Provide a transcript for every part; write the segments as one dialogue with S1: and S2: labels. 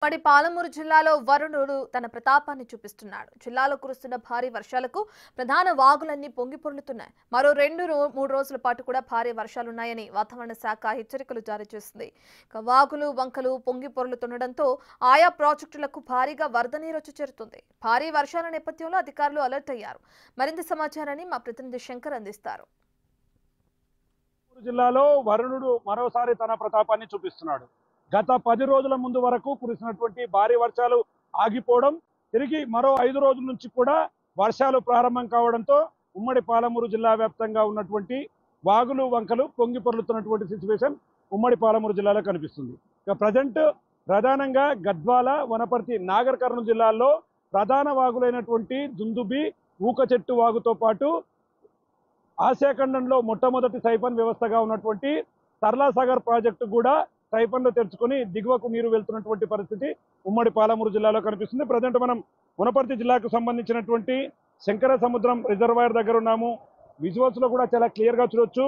S1: పాలమూరు జిల్లాలో వరుణుడు తన ప్రతాపాన్ని చూపిస్తున్నాడు. జిల్లాలో కురుస్తున్న భారీ వర్షాలకు ప్రధాన వాగులన్నీ పొంగిపొర్లుతున్నాయి. మరో 2-3 రోజుల పాటు కూడా భారీ వర్షాలున్నాయని వాతావరణ శాఖ హెచ్చరికలు జారీ చేసింది. వాగులు వంకలు పొంగిపొర్లుతుండటంతో ఆయా ప్రాజెక్టులకు భారీగా వరద నీరు వచ్చి చేరుతుంది. భారీ వర్షాల నేపథ్యంలో అధికారులు అలర్ట్ అయ్యారు. మరింత సమాచారాన్ని మా ప్రతినిధి శంకర్ అందిస్తారు.
S2: జిల్లాలో వరుణుడు మరోసారి తన ప్రతాపాన్ని చూపిస్తున్నాడు. గత 10 రోజుల ముందు వరకు కురిసినటువంటి భారీ వర్షాలు ఆగిపోవడం, తిరిగి మరో 5 రోజుల నుంచి కూడా వర్షాలు ప్రారంభం కావడంతో ఉమ్మడి పాలమూరు జిల్లా వ్యాప్తంగా ఉన్నటువంటి వాగులు వంకలు పొంగి పొర్లుతున్నటువంటి సిచ్యువేషన్ ఉమ్మడి పాలమూరు జిల్లాలో కనిపిస్తుంది. ఇక ప్రజెంట్ ప్రధానంగా గద్వాల, వనపర్తి, నాగర్ కర్నూలు జిల్లాల్లో ప్రధాన వాగులైనటువంటి దుందుబి, ఊక చెట్టు వాగుతో పాటు ఆసియా ఖండంలో మొట్టమొదటి సైఫన్ వ్యవస్థగా ఉన్నటువంటి సర్లాసాగర్ ప్రాజెక్టు కూడా సైఫన్లు తెరుచుకొని దిగువకు నీరు వెళ్తున్నటువంటి పరిస్థితి ఉమ్మడి పాలమూరు జిల్లాలో కనిపిస్తుంది. ప్రజెంట్ మనం వనపర్తి జిల్లాకు సంబంధించినటువంటి శంకర సముద్రం రిజర్వాయర్ దగ్గర ఉన్నాము. విజువల్స్ లో కూడా చాలా క్లియర్ గా చూడొచ్చు.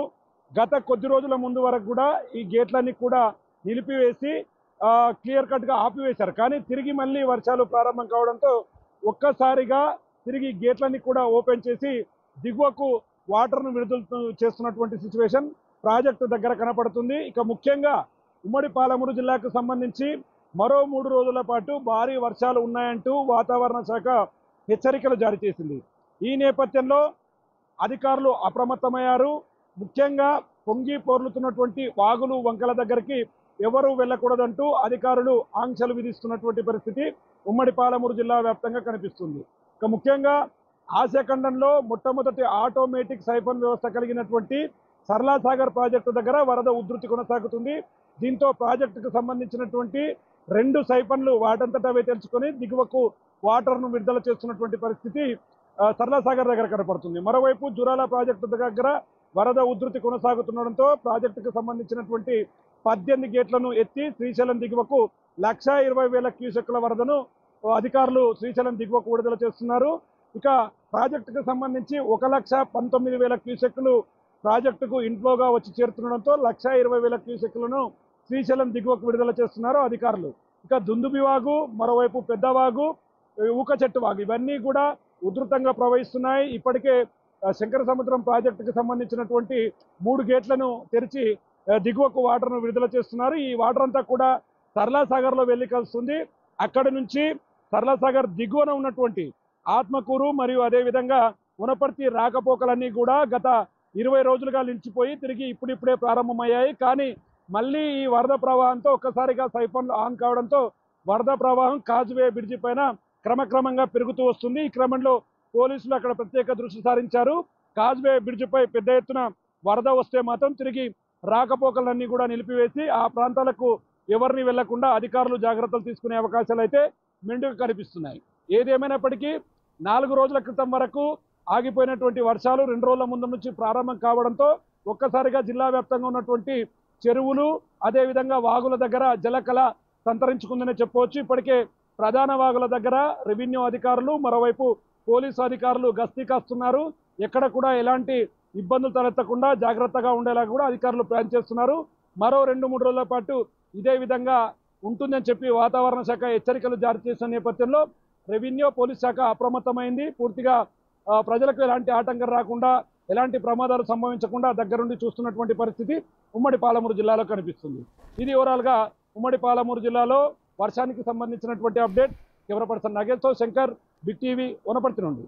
S2: గత కొద్ది రోజుల ముందు వరకు కూడా ఈ గేట్లన్నీ కూడా నిలిపివేసి క్లియర్ కట్ గా ఆపివేశారు. కానీ తిరిగి మళ్ళీ వర్షాలు ప్రారంభం కావడంతో ఒక్కసారిగా తిరిగి గేట్లన్నీ కూడా ఓపెన్ చేసి దిగువకు వాటర్ను విడుదల చేస్తున్నటువంటి సిచ్యువేషన్ ప్రాజెక్టు దగ్గర కనపడుతుంది. ఇక ముఖ్యంగా ఉమ్మడి పాలమూరు జిల్లాకు సంబంధించి మరో 3 రోజుల పాటు భారీ వర్షాలు ఉన్నాయంటూ వాతావరణ శాఖ హెచ్చరికలు జారీ చేసింది. ఈ నేపథ్యంలో అధికారులు అప్రమత్తమయ్యారు. ముఖ్యంగా పొంగి పొర్లుతున్నటువంటి వాగులు వంకల దగ్గరికి ఎవరూ వెళ్ళకూడదంటూ అధికారులు ఆంక్షలు విధిస్తున్నటువంటి పరిస్థితి ఉమ్మడి పాలమూరు జిల్లా వ్యాప్తంగా కనిపిస్తుంది. ఇక ముఖ్యంగా ఆసియా ఖండంలో మొట్టమొదటి ఆటోమేటిక్ సైఫన్ వ్యవస్థ కలిగినటువంటి సర్లాసాగర్ ప్రాజెక్టు దగ్గర వరద ఉధృతి కొనసాగుతుంది. దీంతో ప్రాజెక్టుకు సంబంధించినటువంటి 2 సైఫన్లు వాటంతట అవే తెలుసుకొని దిగువకు వాటర్ను విడుదల చేస్తున్నటువంటి పరిస్థితి సర్లాసాగర్ దగ్గర కనపడుతుంది. మరోవైపు జురాల ప్రాజెక్టు దగ్గర వరద ఉధృతి కొనసాగుతుండడంతో ప్రాజెక్టుకు సంబంధించినటువంటి 18 గేట్లను ఎత్తి శ్రీశైలం దిగువకు 1,20,000 క్యూసెక్కుల వరదను అధికారులు శ్రీశైలం దిగువకు విడుదల చేస్తున్నారు. ఇక ప్రాజెక్టుకు సంబంధించి 1,19,000 క్యూసెక్కులు ప్రాజెక్టుకు ఇన్ఫ్లోగా వచ్చి చేరుతుండడంతో 1,20,000 క్యూసెక్కులను శ్రీశైలం దిగువకు విడుదల చేస్తున్నారు అధికారులు. ఇక దుందుబి వాగు, మరోవైపు పెద్దవాగు, ఊక చెట్టు వాగు ఇవన్నీ కూడా ఉధృతంగా ప్రవహిస్తున్నాయి. ఇప్పటికే శంకర సముద్రం ప్రాజెక్టుకు సంబంధించినటువంటి 3 గేట్లను తెరిచి దిగువకు వాటర్ను విడుదల చేస్తున్నారు. ఈ వాటర్ అంతా కూడా సర్లాసాగర్లో వెళ్ళి కలుస్తుంది. అక్కడి నుంచి సర్లాసాగర్ దిగువన ఉన్నటువంటి ఆత్మకూరు మరియు అదేవిధంగా వనపర్తి రాకపోకలన్నీ కూడా గత 20 రోజులుగా నిలిచిపోయి తిరిగి ఇప్పుడిప్పుడే ప్రారంభమయ్యాయి. కానీ మళ్ళీ ఈ వరద ప్రవాహంతో ఒక్కసారిగా సైఫన్లు ఆన్ కావడంతో వరద ప్రవాహం కాజ్వే బ్రిడ్జి పైన క్రమక్రమంగా పెరుగుతూ వస్తుంది. ఈ క్రమంలో పోలీసులు అక్కడ ప్రత్యేక దృష్టి సారించారు. కాజ్వే బ్రిడ్జిపై పెద్ద ఎత్తున వరద వస్తే మాత్రం తిరిగి రాకపోకలన్నీ కూడా నిలిపివేసి ఆ ప్రాంతాలకు ఎవరిని వెళ్లకుండా అధికారులు జాగ్రత్తలు తీసుకునే అవకాశాలు అయితే మెండుగా కనిపిస్తున్నాయి. ఏదేమైనప్పటికీ 4 రోజుల క్రితం వరకు ఆగిపోయినటువంటి వర్షాలు 2 రోజుల ముందు నుంచి ప్రారంభం కావడంతో ఒక్కసారిగా జిల్లా వ్యాప్తంగా ఉన్నటువంటి చెరువులు అదేవిధంగా వాగుల దగ్గర జలకళ సంతరించుకుందనే చెప్పవచ్చు. ఇప్పటికే ప్రధాన వాగుల దగ్గర రెవెన్యూ అధికారులు, మరోవైపు పోలీసు అధికారులు గస్తీ కాస్తున్నారు. ఎక్కడ కూడా ఎలాంటి ఇబ్బందులు తలెత్తకుండా జాగ్రత్తగా ఉండేలా కూడా అధికారులు ప్లాన్ చేస్తున్నారు. మరో 2-3 రోజుల పాటు ఇదే విధంగా ఉంటుందని చెప్పి వాతావరణ శాఖ హెచ్చరికలు జారీ చేసిన నేపథ్యంలో రెవెన్యూ పోలీస్ శాఖ అప్రమత్తమైంది. పూర్తిగా ప్రజలకు ఎలాంటి ఆటంకం రాకుండా, ఎలాంటి ప్రమాదాలు సంభవించకుండా దగ్గరుండి చూస్తున్నటువంటి పరిస్థితి ఉమ్మడి పాలమూరు జిల్లాలో కనిపిస్తుంది. ఇది ఓవరాల్గా ఉమ్మడి పాలమూరు జిల్లాలో వర్షానికి సంబంధించినటువంటి update. Camera person Nageshwar, Shankar, big TV, Wanaparthy నుండి.